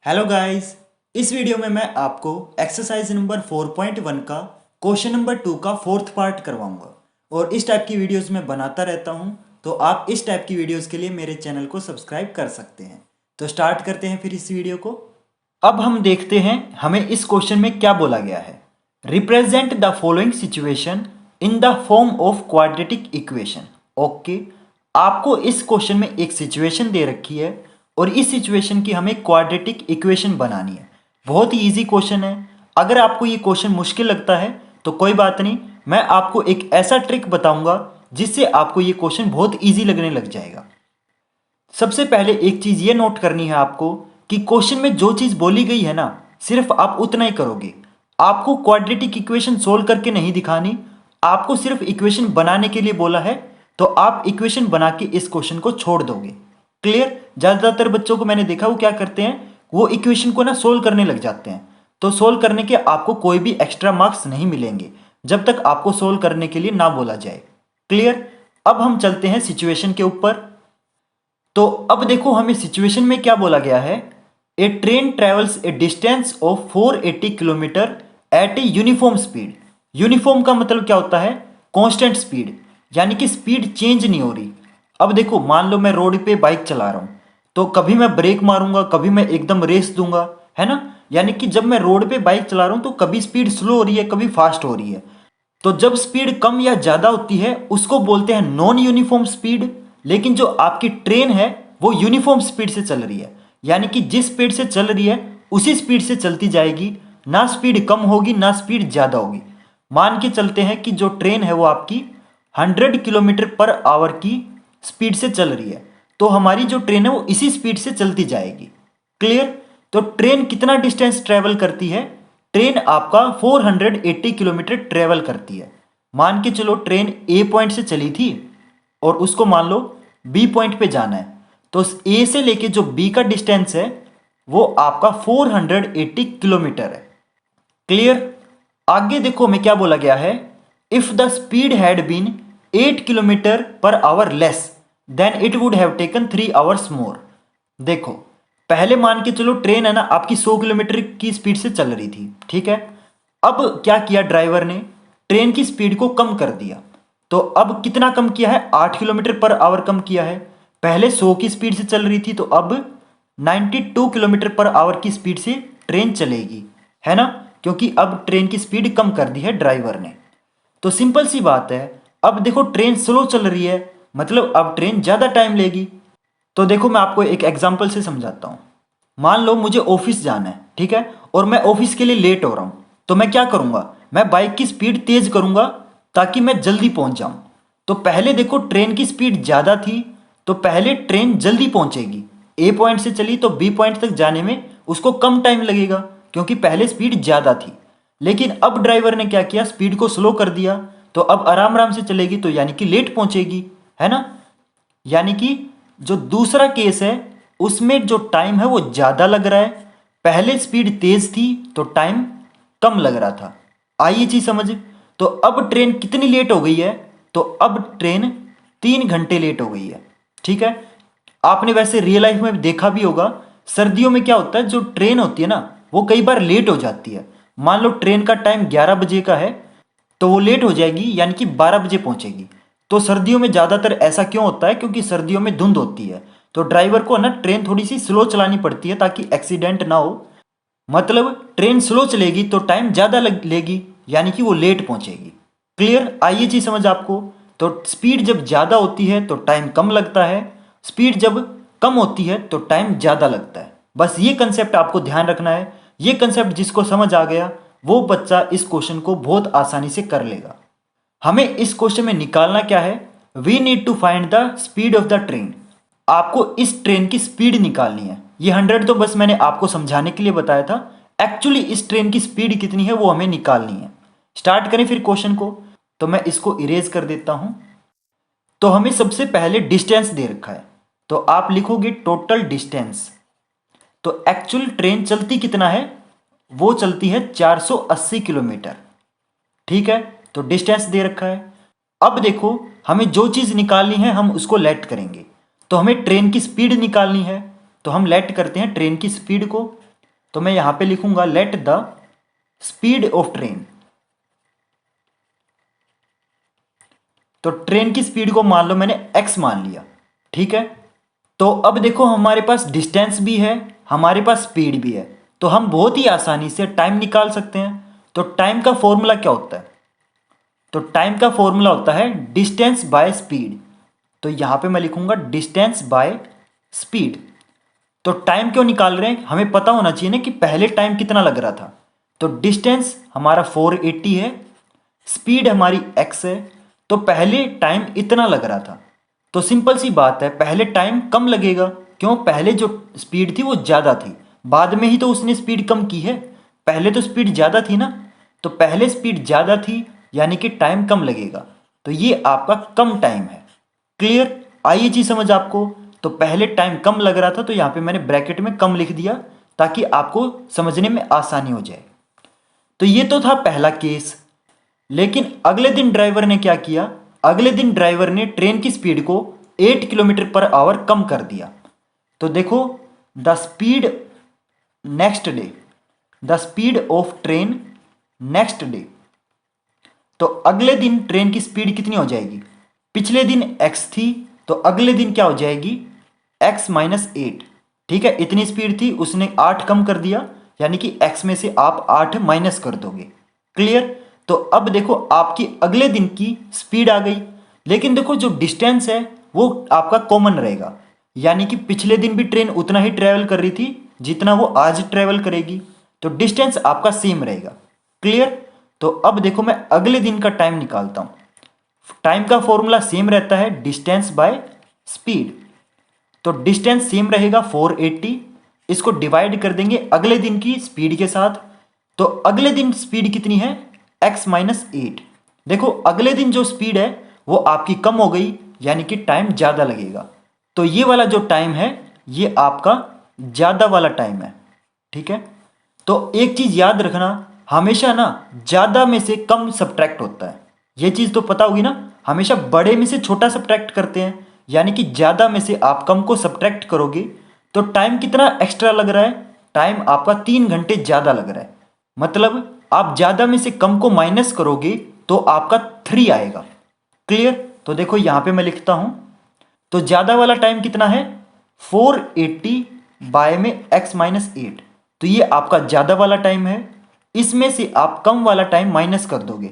Hello guys. इस video में मैं आपको एक्सरसाइज नंबर 4.1 का क्वेश्चन नंबर 2 का फोर्थ पार्ट करवाऊंगा और इस टाइप की वीडियोस मैं बनाता रहता हूं, तो आप इस टाइप की वीडियोस के लिए मेरे चैनल को सब्सक्राइब कर सकते हैं। तो स्टार्ट करते हैं फिर इस वीडियो को। अब हम देखते हैं हमें इस क्वेश्चन में क्या बोला गया है। Represent the following situation in the form of quadratic equation. Okay, आपको इस क्वेश्चन में एक सिचुएशन दे रखी है और इस सिचुएशन की हमें क्वाड्रेटिक इक्वेशन बनानी है। बहुत ही इजी क्वेश्चन है। अगर आपको ये क्वेश्चन मुश्किल लगता है तो कोई बात नहीं, मैं आपको एक ऐसा ट्रिक बताऊंगा जिससे आपको ये क्वेश्चन बहुत इजी लगने लग जाएगा। सबसे पहले एक चीज ये नोट करनी है आपको कि क्वेश्चन में जो चीज बोली गई है ना, सिर्फ आप उतना ही करोगे। आपको क्वाड्रेटिक इक्वेशन सोल्व करके नहीं दिखानी, आपको सिर्फ इक्वेशन बनाने के लिए बोला है, तो आप इक्वेशन बना के इस क्वेश्चन को छोड़ दोगे। क्लियर? ज्यादातर बच्चों को मैंने देखा वो क्या करते हैं, वो इक्वेशन को ना सोल्व करने लग जाते हैं। तो सोल्व करने के आपको कोई भी एक्स्ट्रा मार्क्स नहीं मिलेंगे जब तक आपको सोल्व करने के लिए ना बोला जाए। क्लियर? अब हम चलते हैं सिचुएशन के ऊपर। तो अब देखो हमें सिचुएशन में क्या बोला गया है। A train travels a distance of 480 kilometre at a uniform speed. Uniform का मतलब क्या होता है? कांस्टेंट स्पीड, यानी कि स्पीड चेंज नहीं हो रही। अब देखो मान लो मैं रोड पे बाइक चला रहा हूं, तो कभी मैं ब्रेक मारूंगा, कभी मैं एकदम रेस दूंगा, है ना। यानी कि जब मैं रोड पे बाइक चला रहा हूं तो कभी स्पीड स्लो हो रही है, कभी फास्ट हो रही है। तो जब स्पीड कम या ज्यादा होती है उसको बोलते हैं नॉन यूनिफॉर्म स्पीड। लेकिन जो आपकी ट्रेन है वो यूनिफॉर्म स्पीड से चल रही है, यानी कि जिस स्पीड से चल रही है उसी स्पीड से चलती जाएगी। ना स्पीड कम होगी ना स्पीड ज्यादा होगी। मान के चलते हैं कि जो ट्रेन है वो आपकी 100 किलोमीटर पर आवर की स्पीड से चल रही है, तो हमारी जो ट्रेन है वो इसी स्पीड से चलती जाएगी। क्लियर? तो ट्रेन कितना डिस्टेंस ट्रेवल करती है? ट्रेन आपका 480 किलोमीटर ट्रेवल करती है। मान के चलो ट्रेन ए पॉइंट से चली थी और उसको मान लो बी पॉइंट पे जाना है, तो ए से लेके जो बी का डिस्टेंस है वो आपका 480 किलोमीटर है। क्लियर? आगे देखो हमें क्या बोला गया है। If the speed had been 8 kilometre per hour less than it would have taken 3 hours more. देखो पहले मान के चलो ट्रेन है ना आपकी 100 किलोमीटर की स्पीड से चल रही थी, ठीक है। अब क्या किया ड्राइवर ने, ट्रेन की स्पीड को कम कर दिया। तो अब कितना कम किया है? 8 किलोमीटर पर आवर कम किया है। पहले 100 की स्पीड से चल रही थी, तो अब 92 किलोमीटर पर आवर की स्पीड से ट्रेन चलेगी, है ना, क्योंकि अब ट्रेन की स्पीड कम कर दी है ड्राइवर ने। तो सिंपल सी बात है। अब देखो ट्रेन स्लो चल रही है, मतलब अब ट्रेन ज़्यादा टाइम लेगी। तो देखो मैं आपको एक एग्जांपल से समझाता हूँ। मान लो मुझे ऑफिस जाना है, ठीक है, और मैं ऑफिस के लिए लेट हो रहा हूँ, तो मैं क्या करूँगा, मैं बाइक की स्पीड तेज करूँगा ताकि मैं जल्दी पहुँच जाऊँ। तो पहले देखो ट्रेन की स्पीड ज़्यादा थी, तो पहले ट्रेन जल्दी पहुँचेगी। ए पॉइंट से चली तो बी पॉइंट तक जाने में उसको कम टाइम लगेगा, क्योंकि पहले स्पीड ज़्यादा थी। लेकिन अब ड्राइवर ने क्या किया, स्पीड को स्लो कर दिया, तो अब आराम आराम से चलेगी, तो यानी कि लेट पहुँचेगी, है ना। यानी कि जो दूसरा केस है उसमें जो टाइम है वो ज़्यादा लग रहा है, पहले स्पीड तेज थी तो टाइम कम लग रहा था। आइए चीज समझ। तो अब ट्रेन कितनी लेट हो गई है, तो अब ट्रेन 3 घंटे लेट हो गई है, ठीक है। आपने वैसे रियल लाइफ में देखा भी होगा, सर्दियों में क्या होता है, जो ट्रेन होती है ना वो कई बार लेट हो जाती है। मान लो ट्रेन का टाइम 11 बजे का है, तो वो लेट हो जाएगी, यानी कि 12 बजे पहुंचेगी। तो सर्दियों में ज़्यादातर ऐसा क्यों होता है, क्योंकि सर्दियों में धुंध होती है, तो ड्राइवर को ना ट्रेन थोड़ी सी स्लो चलानी पड़ती है ताकि एक्सीडेंट ना हो। मतलब ट्रेन स्लो चलेगी तो टाइम ज़्यादा लेगी, यानी कि वो लेट पहुंचेगी। क्लियर? आइए चीज समझ आपको। तो स्पीड जब ज़्यादा होती है तो टाइम कम लगता है, स्पीड जब कम होती है तो टाइम ज़्यादा लगता है। बस ये कंसेप्ट आपको ध्यान रखना है। ये कंसेप्ट जिसको समझ आ गया वो बच्चा इस क्वेश्चन को बहुत आसानी से कर लेगा। हमें इस क्वेश्चन में निकालना क्या है, we need to find the speed of the train. आपको इस ट्रेन की स्पीड निकालनी है। ये 100 तो बस मैंने आपको समझाने के लिए बताया था, एक्चुअली इस ट्रेन की स्पीड कितनी है वो हमें निकालनी है। स्टार्ट करें फिर क्वेश्चन को। तो मैं इसको इरेज कर देता हूं। तो हमें सबसे पहले डिस्टेंस दे रखा है, तो आप लिखोगे टोटल डिस्टेंस। तो एक्चुअल ट्रेन चलती कितना है, वो चलती है 480 किलोमीटर, ठीक है। तो डिस्टेंस दे रखा है। अब देखो हमें जो चीज़ निकालनी है हम उसको लेट करेंगे। तो हमें ट्रेन की स्पीड निकालनी है, तो हम लेट करते हैं ट्रेन की स्पीड को। तो मैं यहां पे लिखूंगा let the speed of train. तो ट्रेन की स्पीड को मान लो मैंने x मान लिया, ठीक है। तो अब देखो हमारे पास डिस्टेंस भी है, हमारे पास स्पीड भी है, तो हम बहुत ही आसानी से टाइम निकाल सकते हैं। तो टाइम का फॉर्मूला क्या होता है? तो टाइम का फॉर्मूला होता है डिस्टेंस बाय स्पीड। तो यहां पे मैं लिखूंगा डिस्टेंस बाय स्पीड। तो टाइम क्यों निकाल रहे हैं? हमें पता होना चाहिए ना कि पहले टाइम कितना लग रहा था। तो डिस्टेंस हमारा 480 है, स्पीड हमारी x है, तो पहले टाइम इतना लग रहा था। तो सिंपल सी बात है, पहले टाइम कम लगेगा। क्यों? पहले जो स्पीड थी वो ज़्यादा थी, बाद में ही तो उसने स्पीड कम की है। पहले तो स्पीड ज़्यादा थी ना, तो पहले स्पीड ज़्यादा थी यानी कि टाइम कम लगेगा। तो ये आपका कम टाइम है। क्लियर? आई ये चीज़ समझ आपको? तो पहले टाइम कम लग रहा था तो यहाँ पे मैंने ब्रैकेट में कम लिख दिया ताकि आपको समझने में आसानी हो जाए। तो ये तो था पहला केस। लेकिन अगले दिन ड्राइवर ने क्या किया? अगले दिन ड्राइवर ने ट्रेन की स्पीड को 8 किलोमीटर पर आवर कम कर दिया। तो देखो, the speed next day, the speed of train next day. तो अगले दिन ट्रेन की स्पीड कितनी हो जाएगी? पिछले दिन x थी, तो अगले दिन क्या हो जाएगी? x minus 8। ठीक है, इतनी स्पीड थी, उसने 8 कम कर दिया, यानी कि x में से आप 8 माइनस कर दोगे। क्लियर? तो अब देखो आपकी अगले दिन की स्पीड आ गई। लेकिन देखो जो डिस्टेंस है वो आपका कॉमन रहेगा, यानी कि पिछले दिन भी ट्रेन उतना ही ट्रेवल कर रही थी जितना वो आज ट्रेवल करेगी, तो डिस्टेंस आपका सेम रहेगा। क्लियर? तो अब देखो मैं अगले दिन का टाइम निकालता हूं। टाइम का फॉर्मूला सेम रहता है, डिस्टेंस बाय स्पीड। तो डिस्टेंस सेम रहेगा 480, इसको डिवाइड कर देंगे अगले दिन की स्पीड के साथ। तो अगले दिन स्पीड कितनी है? x minus 8। देखो अगले दिन जो स्पीड है वो आपकी कम हो गई, यानी कि टाइम ज़्यादा लगेगा। तो ये वाला जो टाइम है ये आपका ज़्यादा वाला टाइम है। ठीक है, तो एक चीज़ याद रखना, हमेशा ना ज़्यादा में से कम सब्ट्रैक्ट होता है। ये चीज़ तो पता होगी ना, हमेशा बड़े में से छोटा सब्ट्रैक्ट करते हैं, यानी कि ज़्यादा में से आप कम को सब्ट्रैक्ट करोगे तो टाइम कितना एक्स्ट्रा लग रहा है? टाइम आपका 3 घंटे ज़्यादा लग रहा है। मतलब आप ज़्यादा में से कम को माइनस करोगे तो आपका 3 आएगा। क्लियर? तो देखो यहाँ पे मैं लिखता हूँ, तो ज़्यादा वाला टाइम कितना है? 480 बाय में x माइनस 8। तो ये आपका ज़्यादा वाला टाइम है, इसमें से आप कम वाला टाइम माइनस कर दोगे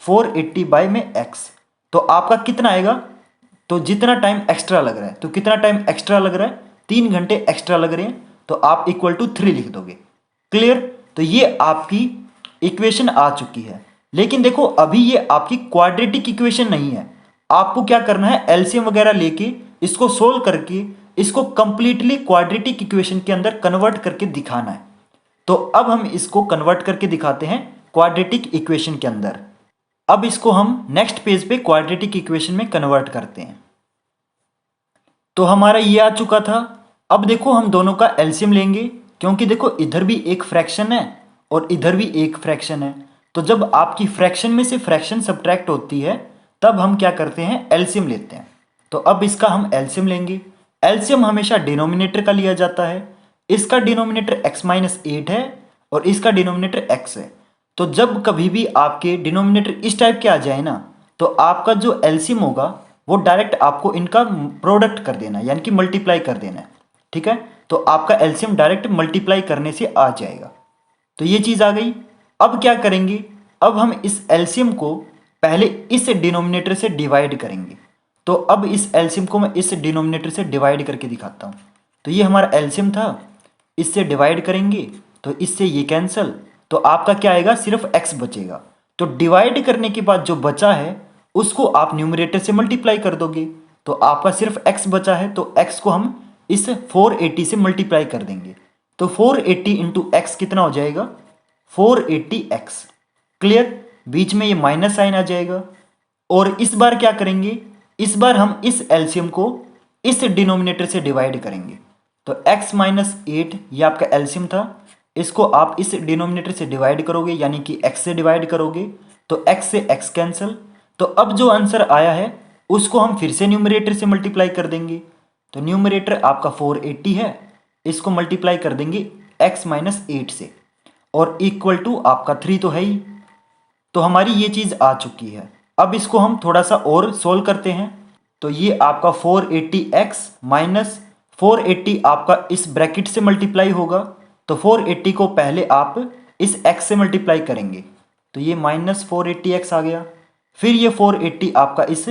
480 बाय में x, तो आपका कितना आएगा? तो जितना टाइम एक्स्ट्रा लग रहा है, तो कितना टाइम एक्स्ट्रा लग रहा है? 3 घंटे एक्स्ट्रा लग रहे हैं, तो आप इक्वल टू 3 लिख दोगे। क्लियर? तो ये आपकी इक्वेशन आ चुकी है। लेकिन देखो अभी ये आपकी क्वाड्रेटिक इक्वेशन नहीं है, आपको क्या करना है? एलसीएम वगैरह लेके इसको सोल्व करके इसको कंप्लीटली क्वाड्रेटिक इक्वेशन के अंदर कन्वर्ट करके दिखाना है। तो अब हम इसको कन्वर्ट करके दिखाते हैं क्वाड्रेटिक इक्वेशन के अंदर। अब इसको हम नेक्स्ट पेज पे क्वाड्रेटिक इक्वेशन में कन्वर्ट करते हैं। तो हमारा ये आ चुका था। अब देखो हम दोनों का एलसीएम लेंगे, क्योंकि देखो इधर भी एक फ्रैक्शन है और इधर भी एक फ्रैक्शन है। तो जब आपकी फ्रैक्शन में से फ्रैक्शन सब्ट्रैक्ट होती है तब हम क्या करते हैं? एलसीएम लेते हैं। तो अब इसका हम एलसीएम लेंगे। एलसीएम हमेशा डिनोमिनेटर का लिया जाता है। इसका डिनोमिनेटर x माइनस 8 है और इसका डिनोमिनेटर x है। तो जब कभी भी आपके डिनोमिनेटर इस टाइप के आ जाए ना, तो आपका जो एलसीएम होगा वो डायरेक्ट आपको इनका प्रोडक्ट कर देना है, यानी कि मल्टीप्लाई कर देना है। ठीक है, तो आपका एलसीएम डायरेक्ट मल्टीप्लाई करने से आ जाएगा। तो ये चीज़ आ गई। अब क्या करेंगे? अब हम इस एलसीएम को पहले इस डिनोमिनेटर से डिवाइड करेंगे। तो अब इस एलसीएम को मैं इस डिनोमिनेटर से डिवाइड करके दिखाता हूँ। तो ये हमारा एलसीएम था, इससे डिवाइड करेंगे तो इससे ये कैंसिल, तो आपका क्या आएगा? सिर्फ x बचेगा। तो डिवाइड करने के बाद जो बचा है उसको आप न्यूमरेटर से मल्टीप्लाई कर दोगे, तो आपका सिर्फ x बचा है, तो x को हम इस 480 से मल्टीप्लाई कर देंगे। तो 480 इंटू एक्स कितना हो जाएगा? 480x। क्लियर? बीच में ये माइनस साइन आ जाएगा। और इस बार क्या करेंगे? इस बार हम इस एलसीएम को इस डिनोमिनेटर से डिवाइड करेंगे। तो x माइनस 8 ये आपका एलसीएम था, इसको आप इस डिनोमिनेटर से डिवाइड करोगे, यानी कि x से डिवाइड करोगे, तो x से x कैंसिल। तो अब जो आंसर आया है उसको हम फिर से न्यूमरेटर से मल्टीप्लाई कर देंगे। तो न्यूमरेटर आपका 480 है, इसको मल्टीप्लाई कर देंगे x माइनस 8 से, और इक्वल टू आपका 3 तो है ही। तो हमारी ये चीज़ आ चुकी है। अब इसको हम थोड़ा सा और सोल्व करते हैं। तो ये आपका 480x माइनस 480 आपका इस ब्रैकेट से मल्टीप्लाई होगा, तो 480 को पहले आप इस x से मल्टीप्लाई करेंगे, तो ये माइनस 480x आ गया। फिर ये 480 आपका इस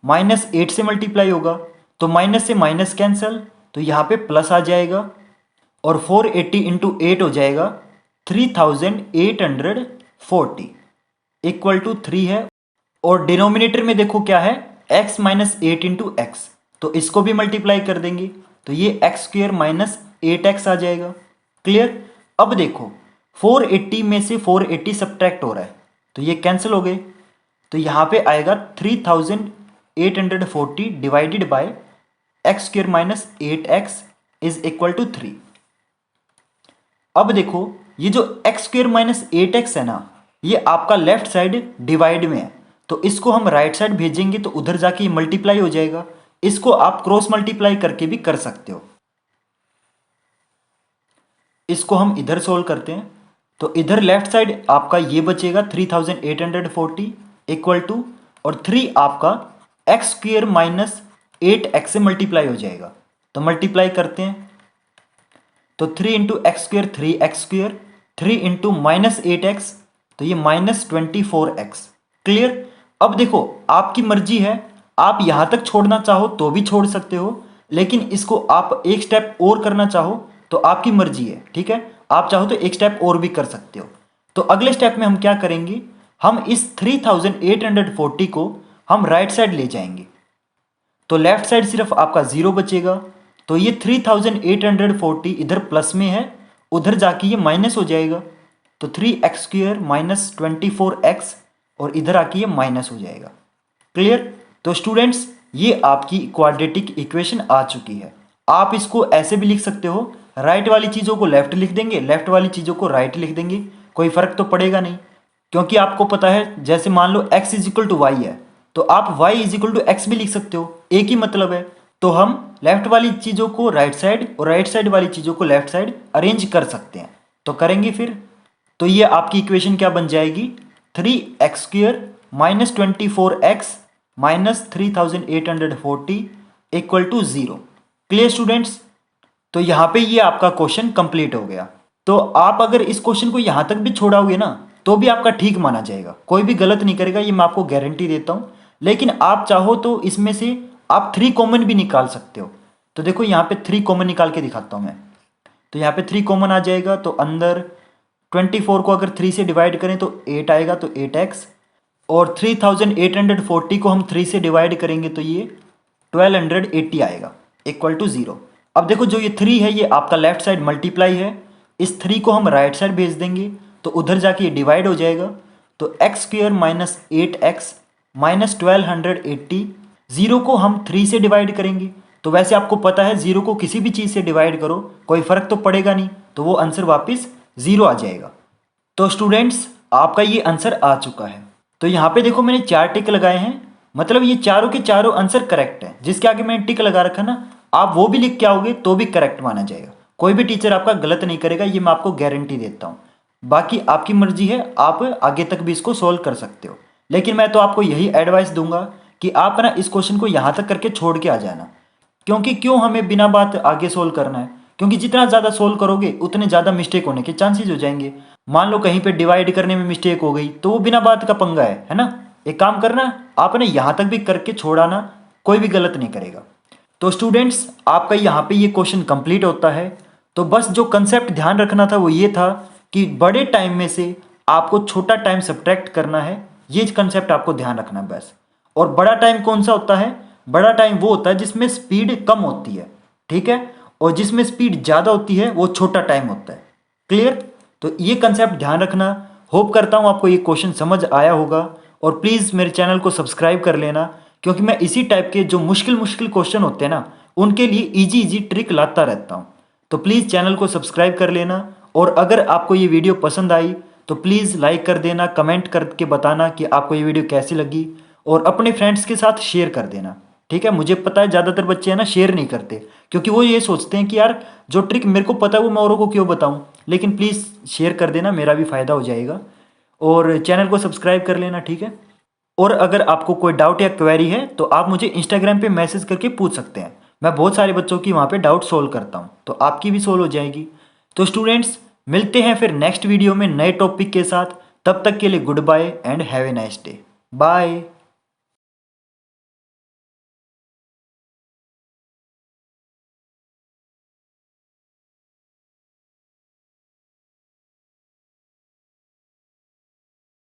माइनस 8 से मल्टीप्लाई होगा, तो माइनस से माइनस कैंसिल, तो यहाँ पे प्लस आ जाएगा, और 480 इंटू 8 हो जाएगा 3840 इक्वल टू 3 है। और डिनोमिनेटर में देखो क्या है, x माइनस 8 इंटू एक्स, तो इसको भी मल्टीप्लाई कर देंगे, तो ये एक्स स्क्वेयर माइनस 8x आ जाएगा। क्लियर। अब देखो 480 में से 480 सब्ट्रैक्ट हो रहा है, तो ये कैंसिल हो गए, तो यहाँ पे आएगा 3840 divided by x square minus 8x is equal to 3। अब देखो ये जो एक्स स्क्वेयर माइनस 8x है ना, ये आपका लेफ्ट साइड डिवाइड में है, तो इसको हम राइट साइड भेजेंगे तो उधर जाके मल्टीप्लाई हो जाएगा। इसको आप क्रॉस मल्टीप्लाई करके भी कर सकते हो। इसको हम इधर सोल्व करते हैं, तो इधर लेफ्ट साइड आपका ये बचेगा 3840 इक्वल टू, और 3 आपका एक्स स्क्वेयर माइनस 8x से मल्टीप्लाई हो जाएगा, तो मल्टीप्लाई करते हैं, तो 3 into x square 3x square, 3 into minus 8x, तो ये माइनस 24x। क्लियर। अब देखो आपकी मर्जी है, आप यहां तक छोड़ना चाहो तो भी छोड़ सकते हो, लेकिन इसको आप एक स्टेप और करना चाहो तो आपकी मर्जी है, ठीक है। आप चाहो तो एक स्टेप और भी कर सकते हो। तो अगले स्टेप में हम क्या करेंगे, हम इस 3840 को हम राइट साइड ले जाएंगे, तो लेफ्ट साइड सिर्फ आपका 0 बचेगा, तो ये 3840 इधर प्लस में है, उधर जाके ये माइनस हो जाएगा, तो 3x स्क्वेयर माइनस 24x, और इधर आके ये माइनस हो जाएगा। क्लियर। तो स्टूडेंट्स ये आपकी क्वाड्रेटिक इक्वेशन आ चुकी है। आप इसको ऐसे भी लिख सकते हो, राइट वाली चीज़ों को लेफ्ट लिख देंगे, लेफ्ट वाली चीज़ों को राइट लिख देंगे, कोई फर्क तो पड़ेगा नहीं, क्योंकि आपको पता है जैसे मान लो x is equal to y है, तो आप y is equal to x भी लिख सकते हो, एक ही मतलब है। तो हम लेफ्ट वाली चीज़ों को राइट साइड और राइट साइड वाली चीज़ों को लेफ्ट साइड अरेंज कर सकते हैं, तो करेंगे फिर। तो ये आपकी इक्वेशन क्या बन जाएगी, 3x square minus 24x minus 3840 equal to 0। Clear students. तो यहाँ पे ये आपका क्वेश्चन कंप्लीट हो गया। तो आप अगर इस क्वेश्चन को यहाँ तक भी छोड़ाओगे ना, तो भी आपका ठीक माना जाएगा, कोई भी गलत नहीं करेगा, ये मैं आपको गारंटी देता हूँ। लेकिन आप चाहो तो इसमें से आप 3 कॉमन भी निकाल सकते हो। तो देखो यहाँ पे 3 कॉमन निकाल के दिखाता हूँ मैं। तो यहाँ पे 3 कॉमन आ जाएगा, तो अंदर 24 को अगर 3 से डिवाइड करें तो 8 आएगा, तो 8x, और 3840 को हम 3 से डिवाइड करेंगे तो ये 1280 आएगा इक्वल टू 0। अब देखो जो ये 3 है ये आपका लेफ्ट साइड मल्टीप्लाई है, इस 3 को हम राइट साइड भेज देंगे तो उधर जाके ये डिवाइड हो जाएगा, तो x square minus 8x minus 1280, 0 को हम 3 से डिवाइड करेंगे, तो वैसे आपको पता है 0 को किसी भी चीज़ से डिवाइड करो कोई फर्क तो पड़ेगा नहीं, तो वो आंसर वापस 0 आ जाएगा। तो स्टूडेंट्स आपका ये आंसर आ चुका है। तो यहाँ पे देखो मैंने 4 टिक लगाए हैं, मतलब ये चारों के चारों आंसर करेक्ट है। जिसके आगे मैंने टिक लगा रखा ना, आप वो भी लिख के आओगे तो भी करेक्ट माना जाएगा, कोई भी टीचर आपका गलत नहीं करेगा, ये मैं आपको गारंटी देता हूँ। बाकी आपकी मर्जी है, आप आगे तक भी इसको सोल्व कर सकते हो, लेकिन मैं तो आपको यही एडवाइस दूंगा कि आप ना इस क्वेश्चन को यहाँ तक करके छोड़ के आ जाना। क्योंकि क्यों हमें बिना बात आगे सोल्व करना है, क्योंकि जितना ज़्यादा सोल्व करोगे उतने ज़्यादा मिस्टेक होने के चांसेस हो जाएंगे। मान लो कहीं पे डिवाइड करने में मिस्टेक हो गई तो वो बिना बात का पंगा है ना। एक काम करना, आपने यहाँ तक भी करके छोड़ाना, कोई भी गलत नहीं करेगा। तो स्टूडेंट्स आपका यहाँ पे ये क्वेश्चन कंप्लीट होता है। तो बस जो कंसेप्ट ध्यान रखना था वो ये था कि बड़े टाइम में से आपको छोटा टाइम सब्ट्रैक्ट करना है, ये कंसेप्ट आपको ध्यान रखना है बस। और बड़ा टाइम कौन सा होता है, बड़ा टाइम वो होता है जिसमें स्पीड कम होती है, ठीक है, और जिसमें स्पीड ज़्यादा होती है वो छोटा टाइम होता है। क्लियर। तो ये कंसेप्ट ध्यान रखना। होप करता हूँ आपको ये क्वेश्चन समझ आया होगा, और प्लीज़ मेरे चैनल को सब्सक्राइब कर लेना, क्योंकि मैं इसी टाइप के जो मुश्किल क्वेश्चन होते हैं ना, उनके लिए इजी ट्रिक लाता रहता हूँ। तो प्लीज़ चैनल को सब्सक्राइब कर लेना, और अगर आपको ये वीडियो पसंद आई तो प्लीज़ लाइक कर देना, कमेंट करके बताना कि आपको ये वीडियो कैसी लगी, और अपने फ्रेंड्स के साथ शेयर कर देना। ठीक है। मुझे पता है ज़्यादातर बच्चे है ना शेयर नहीं करते, क्योंकि वो ये सोचते हैं कि यार जो ट्रिक मेरे को पता है वो मैं औरों को क्यों बताऊँ। लेकिन प्लीज़ शेयर कर देना, मेरा भी फ़ायदा हो जाएगा। और चैनल को सब्सक्राइब कर लेना, ठीक है। और अगर आपको कोई डाउट या क्वेरी है तो आप मुझे इंस्टाग्राम पे मैसेज करके पूछ सकते हैं। मैं बहुत सारे बच्चों की वहाँ पे डाउट सोल्व करता हूँ, तो आपकी भी सोल्व हो जाएगी। तो स्टूडेंट्स, मिलते हैं फिर नेक्स्ट वीडियो में नए टॉपिक के साथ। तब तक के लिए goodbye and have a nice day. Bye.